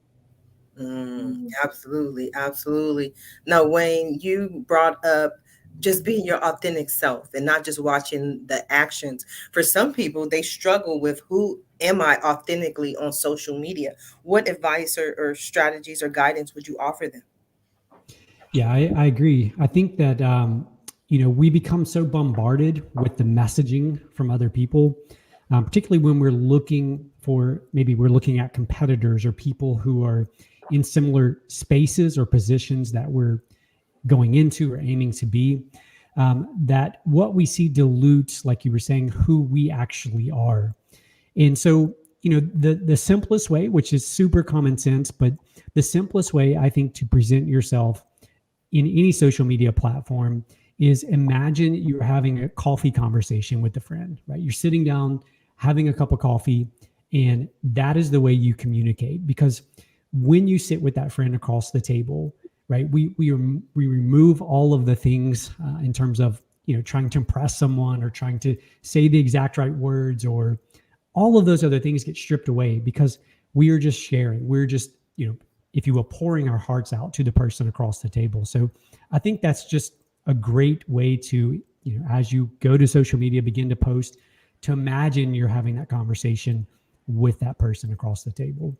Absolutely, absolutely. Now, Wayne, you brought up just being your authentic self and not just watching the actions. For some people, they struggle with, who am I authentically on social media? What advice or strategies or guidance would you offer them? Yeah, I agree. I think that, we become so bombarded with the messaging from other people, particularly when we're looking at competitors or people who are in similar spaces or positions that we're going into or aiming to be, that what we see dilutes, like you were saying, who we actually are. And so, the simplest way, which is super common sense, but the simplest way, I think, to present yourself in any social media platform is, imagine you're having a coffee conversation with a friend, right? You're sitting down, having a cup of coffee, and that is the way you communicate. Because when you sit with that friend across the table, right, we remove all of the things in terms of, trying to impress someone or trying to say the exact right words, or all of those other things get stripped away, because we are just sharing. We're just, if you will, pouring our hearts out to the person across the table. So I think that's just a great way to, as you go to social media, begin to post, to imagine you're having that conversation with that person across the table.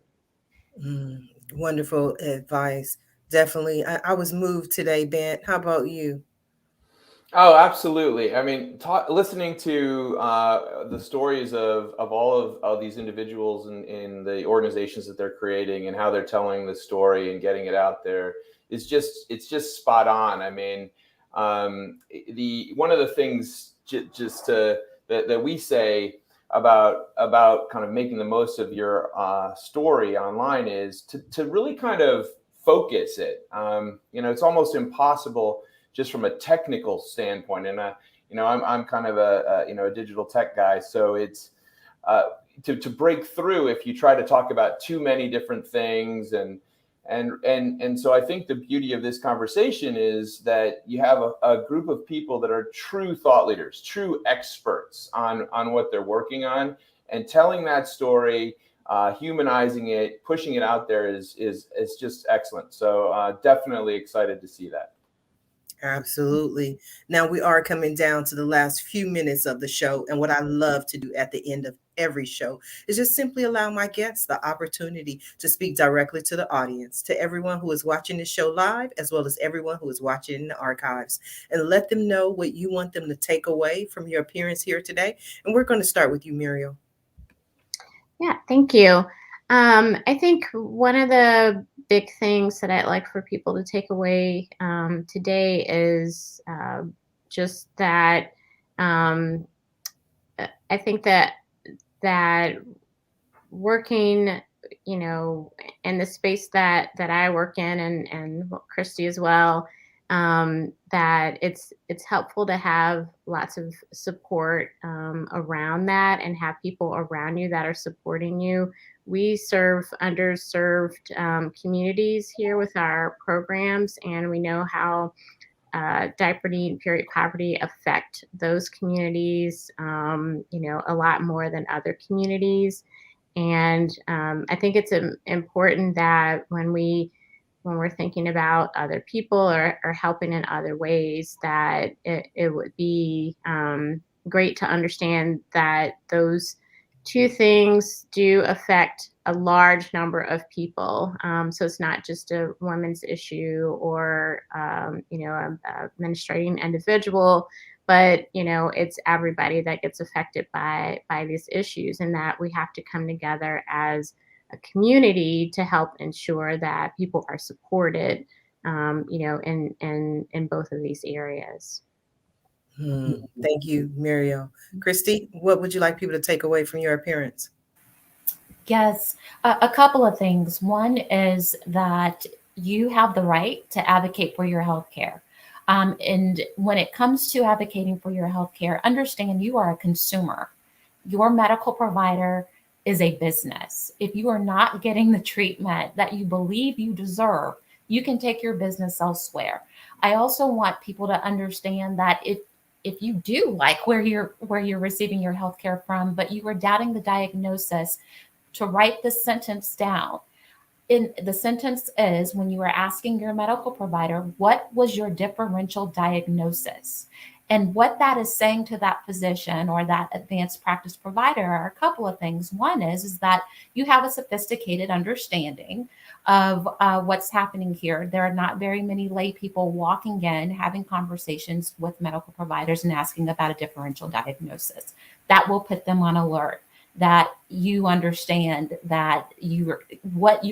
Wonderful advice. Definitely. I was moved today, Ben. How about you? Oh, absolutely. I mean, listening to the stories of all of these individuals in the organizations that they're creating, and how they're telling the story and getting it out there, it's just spot on. I mean, one of the things that we say about kind of making the most of your story online is to really kind of focus it. It's almost impossible just from a technical standpoint. And I'm kind of a digital tech guy, so it's to break through if you try to talk about too many different things. And so I think the beauty of this conversation is that you have a group of people that are true thought leaders, true experts on what they're working on, and telling that story, humanizing it, pushing it out there is just excellent. So definitely excited to see that. Absolutely. Now we are coming down to the last few minutes of the show. And what I love to do at the end of every show is just simply allow my guests the opportunity to speak directly to the audience, to everyone who is watching the show live, as well as everyone who is watching in the archives, and let them know what you want them to take away from your appearance here today. And we're going to start with you, Muriel. Yeah, thank you. I think one of the big things that I'd like for people to take away today is just that I think that working, in the space that I work in, and Christy as well, that it's helpful to have lots of support around that, and have people around you that are supporting you. We serve underserved communities here with our programs, and we know how diaper need and period poverty affect those communities, a lot more than other communities. And I think it's important that when we're thinking about other people or helping in other ways, that it would be great to understand that those two things do affect a large number of people. So it's not just a women's issue or, a menstruating individual, but it's everybody that gets affected by these issues, and that we have to come together as a community to help ensure that people are supported, in both of these areas. Thank you, Muriel. Christy, what would you like people to take away from your appearance? Yes, a couple of things. One is that you have the right to advocate for your health care. And when it comes to advocating for your health care, understand you are a consumer. Your medical provider is a business. If you are not getting the treatment that you believe you deserve, you can take your business elsewhere. I also want people to understand that if you do like where you're receiving your health care from, but you are doubting the diagnosis, to write this sentence down. In the sentence is, when you are asking your medical provider, what was your differential diagnosis? And what that is saying to that physician or that advanced practice provider are a couple of things. One is that you have a sophisticated understanding of what's happening here. There are not very many lay people walking in, having conversations with medical providers and asking about a differential diagnosis. That will put them on alert, that you understand that what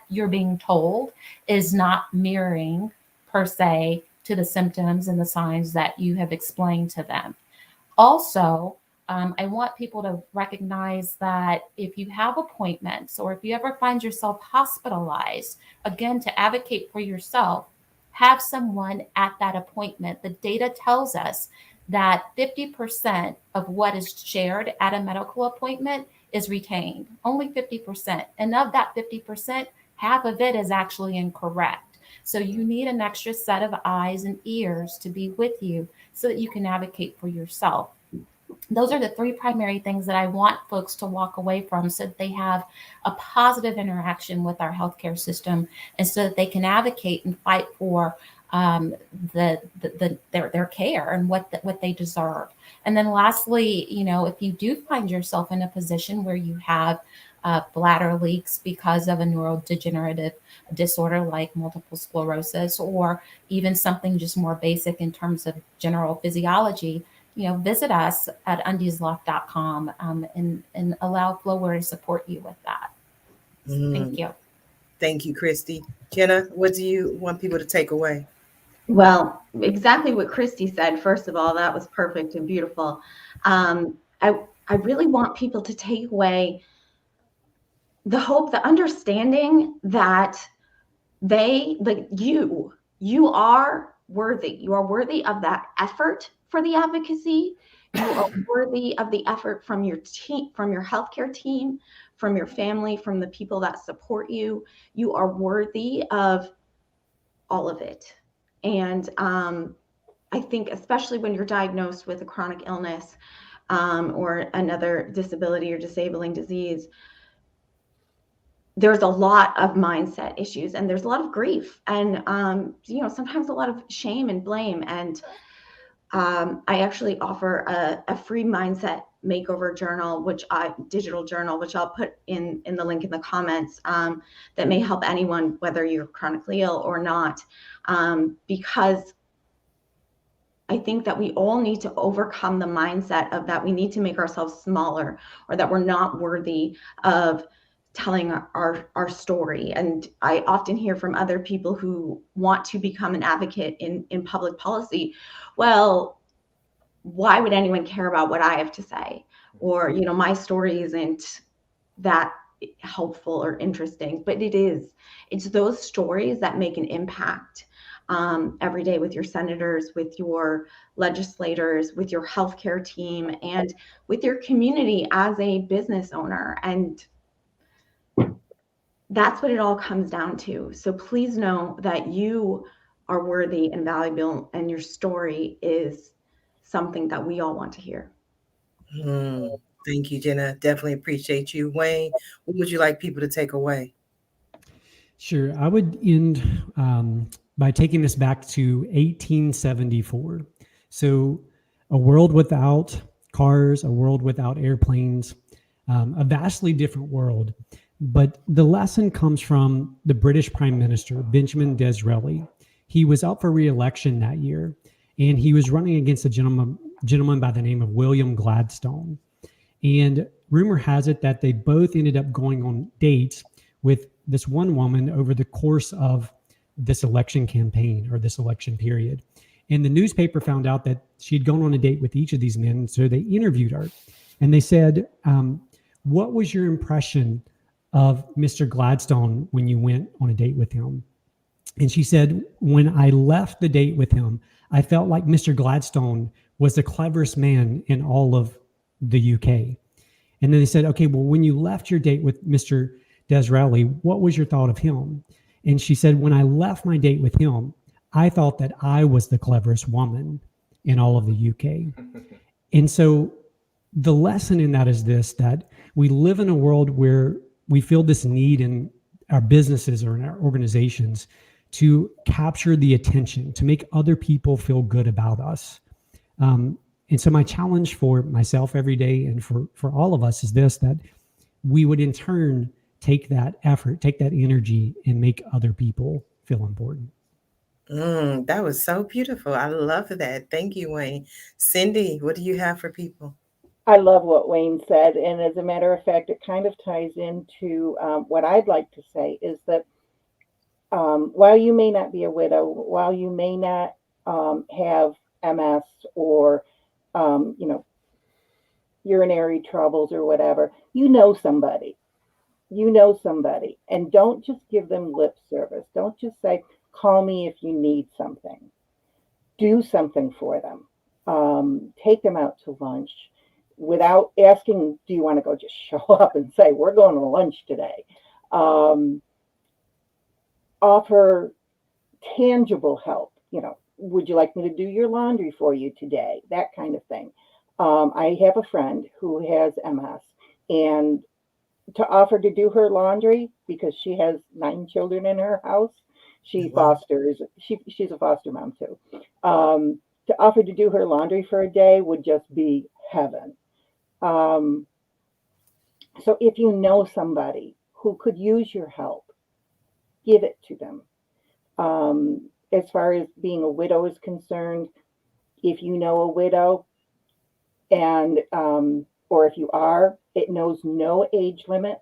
you're being told is not mirroring per se to the symptoms and the signs that you have explained to them. Also, I want people to recognize that if you have appointments or if you ever find yourself hospitalized, again, to advocate for yourself, have someone at that appointment. The data tells us that 50% of what is shared at a medical appointment is retained, only 50%. And of that 50%, half of it is actually incorrect. So you need an extra set of eyes and ears to be with you so that you can advocate for yourself. Those are the three primary things that I want folks to walk away from, so that they have a positive interaction with our healthcare system, and so that they can advocate and fight for their care and what they deserve. And then lastly, if you do find yourself in a position where you have bladder leaks because of a neurodegenerative disorder like multiple sclerosis, or even something just more basic in terms of general physiology, visit us at undiesloft.com and allow Flowware to support you with that. Thank you. Thank you, Christy. Jenna, what do you want people to take away? Well, exactly what Christy said. First of all, that was perfect and beautiful. I really want people to take away the hope, the understanding that you are worthy. You are worthy of that effort for the advocacy. You are worthy of the effort from your team, from your healthcare team, from your family, from the people that support you. You are worthy of all of it. And I think especially when you're diagnosed with a chronic illness or another disability or disabling disease, there's a lot of mindset issues, and there's a lot of grief, and sometimes a lot of shame and blame. And I actually offer a free mindset makeover journal, digital journal, which I'll put in the link in the comments, that may help anyone, whether you're chronically ill or not, because I think that we all need to overcome the mindset of that we need to make ourselves smaller, or that we're not worthy of telling our story. And I often hear from other people who want to become an advocate in public policy, well, why would anyone care about what I have to say? Or, my story isn't that helpful or interesting, but it is. It's those stories that make an impact every day, with your senators, with your legislators, with your healthcare team, and with your community as a business owner. And that's what it all comes down to. So please know that you are worthy and valuable, and your story is something that we all want to hear. Thank you, Gina. Definitely appreciate you. Wayne, what would you like people to take away? Sure. I would end by taking this back to 1874. So a world without cars, a world without airplanes, a vastly different world. But the lesson comes from the British Prime Minister, Benjamin Disraeli. He was up for re-election that year, and he was running against a gentleman by the name of William Gladstone. And rumor has it that they both ended up going on dates with this one woman over the course of this election campaign, or this election period. And the newspaper found out that she'd gone on a date with each of these men. So they interviewed her, and they said, what was your impression of Mr. Gladstone when you went on a date with him? And she said, when I left the date with him, I felt like Mr. Gladstone was the cleverest man in all of the UK. And then they said, okay, well, when you left your date with Mr. Disraeli, what was your thought of him? And she said, when I left my date with him, I thought that I was the cleverest woman in all of the UK. And so the lesson in that is this, that we live in a world where we feel this need in our businesses or in our organizations to capture the attention, to make other people feel good about us. And so my challenge for myself every day, and for all of us, is this, that we would in turn take that effort, take that energy, and make other people feel important. That was so beautiful. I love that. Thank you, Wayne. Cindy, what do you have for people? I love what Wayne said. And as a matter of fact, it kind of ties into what I'd like to say is that while you may not be a widow, while you may not have MS or, urinary troubles or whatever, you know somebody. And don't just give them lip service. Don't just say, call me if you need something. Do something for them. Take them out to lunch without asking, do you want to go? Just show up and say, we're going to lunch today. Offer tangible help. Would you like me to do your laundry for you today? That kind of thing. I have a friend who has MS, and to offer to do her laundry, because she has 9 children in her house, she fosters, she's a foster mom too. To offer to do her laundry for a day would just be heaven. So if you know somebody who could use your help, give it to them. As far as being a widow is concerned, if you know a widow, and or if you are, it knows no age limit.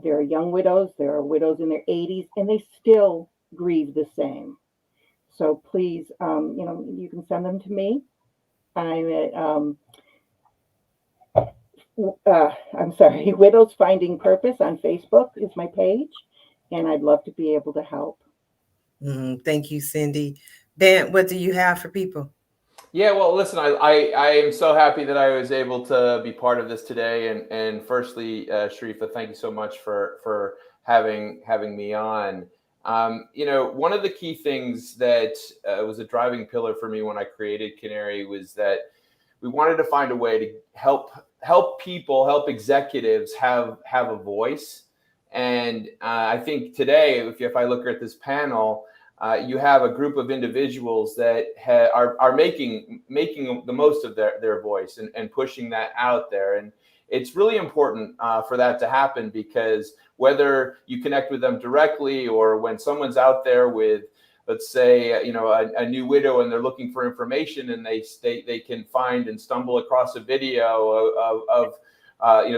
There are young widows, there are widows in their 80s, and they still grieve the same. So please, you can send them to me. I'm at Widows Finding Purpose on Facebook is my page, and I'd love to be able to help. Thank you, Cindy. Ben, what do you have for people? Yeah, well, listen, I am so happy that I was able to be part of this today. And firstly, Sharifah, thank you so much for having me on. One of the key things that was a driving pillar for me when I created Canary was that we wanted to find a way to help people, help executives have a voice And I think today, if I look at this panel, you have a group of individuals that are making the most of their voice and pushing that out there. And it's really important for that to happen, because whether you connect with them directly or when someone's out there with, let's say, a new widow and they're looking for information and they can find and stumble across a video of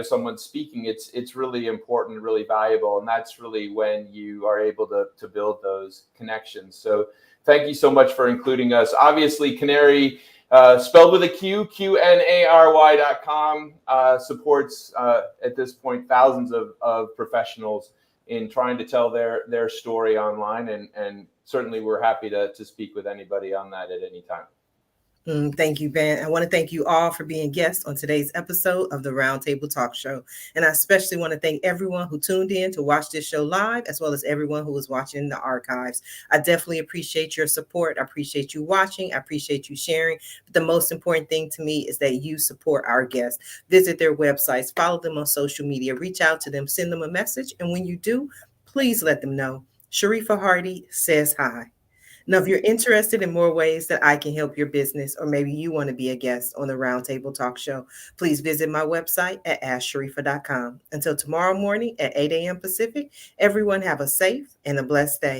someone speaking, it's really important, really valuable. And that's really when you are able to build those connections. So thank you so much for including us. Obviously, Canary, spelled with a Q, Qnary.com, supports at this point thousands of professionals in trying to tell their story online. And certainly we're happy to speak with anybody on that at any time. Thank you, Ben. I want to thank you all for being guests on today's episode of the Roundtable Talk Show. And I especially want to thank everyone who tuned in to watch this show live, as well as everyone who is watching the archives. I definitely appreciate your support. I appreciate you watching. I appreciate you sharing. But the most important thing to me is that you support our guests. Visit their websites, follow them on social media, reach out to them, send them a message. And when you do, please let them know Sharifah Hardie says hi. Now, if you're interested in more ways that I can help your business, or maybe you want to be a guest on the Roundtable Talk Show, please visit my website at AskSharifah.com. Until tomorrow morning at 8 a.m. Pacific, everyone have a safe and a blessed day.